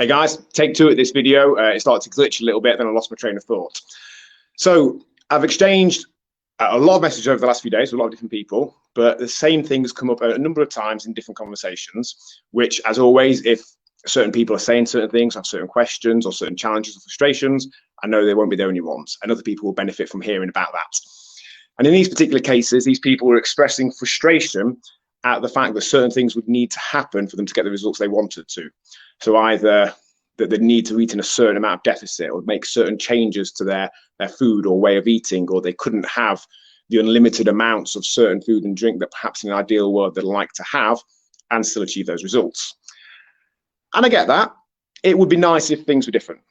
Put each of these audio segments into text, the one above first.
Hey guys, take two at this video. It started to glitch a little bit, then I lost my train of thought. So I've exchanged a lot of messages over the last few days with a lot of different people, but the same things come up a number of times in different conversations, which, as always, if certain people are saying certain things, have certain questions or certain challenges or frustrations, I know they won't be the only ones, and other people will benefit from hearing about that. And in these particular cases, these people were expressing frustration at the fact that certain things would need to happen for them to get the results they wanted to. So either that they need to eat in a certain amount of deficit or make certain changes to their food or way of eating, or they couldn't have the unlimited amounts of certain food and drink that perhaps in an ideal world they'd like to have and still achieve those results. And I get that. It would be nice if things were different.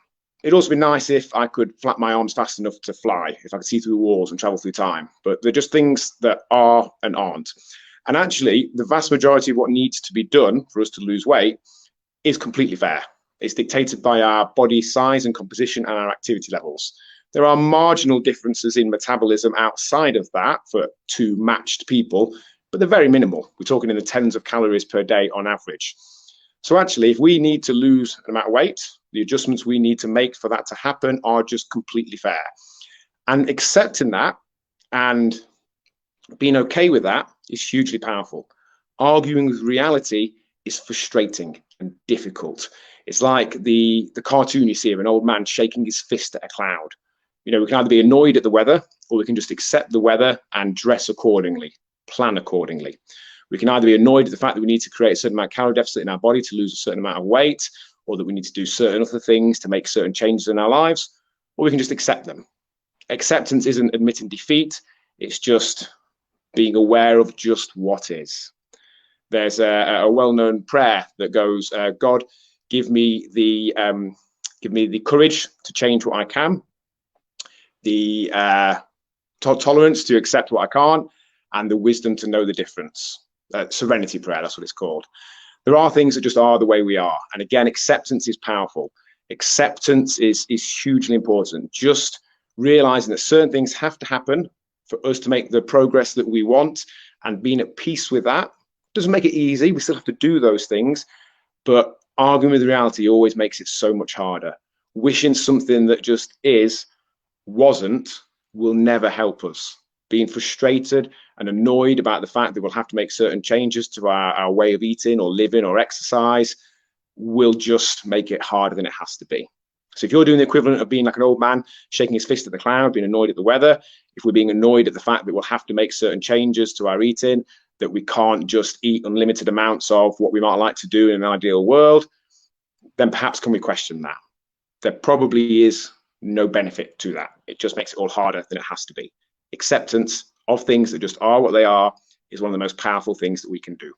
It'd also be nice if I could flap my arms fast enough to fly, if I could see through walls and travel through time. But they're just things that are and aren't. And actually, the vast majority of what needs to be done for us to lose weight is completely fair. It's dictated by our body size and composition and our activity levels. There are marginal differences in metabolism outside of that for two matched people, but they're very minimal. We're talking in the tens of calories per day on average. So actually, if we need to lose an amount of weight, the adjustments we need to make for that to happen are just completely fair. And accepting that and being okay with that is hugely powerful. Arguing with reality is frustrating and difficult. It's like the cartoon you see of an old man shaking his fist at a cloud. You know, we can either be annoyed at the weather, or we can just accept the weather and dress accordingly, plan accordingly. We can either be annoyed at the fact that we need to create a certain amount of calorie deficit in our body to lose a certain amount of weight, or that we need to do certain other things to make certain changes in our lives, or we can just accept them. Acceptance isn't admitting defeat, it's just being aware of just what is. There's a well-known prayer that goes, God, give me the courage to change what I can, the tolerance to accept what I can't, and the wisdom to know the difference. Serenity prayer, that's what it's called. There are things that just are the way we are. And again, acceptance is powerful. Acceptance is hugely important. Just realizing that certain things have to happen for us to make the progress that we want, and being at peace with that. Doesn't make it easy. We still have to do those things, but arguing with reality always makes it so much harder. Wishing something that just wasn't, will never help us. Being frustrated and annoyed about the fact that we'll have to make certain changes to our way of eating or living or exercise will just make it harder than it has to be. So if you're doing the equivalent of being like an old man shaking his fist at the cloud, being annoyed at the weather, if we're being annoyed at the fact that we'll have to make certain changes to our eating, that we can't just eat unlimited amounts of what we might like to do in an ideal world, then perhaps can we question that? There probably is no benefit to that. It just makes it all harder than it has to be. Acceptance of things that just are what they are is one of the most powerful things that we can do.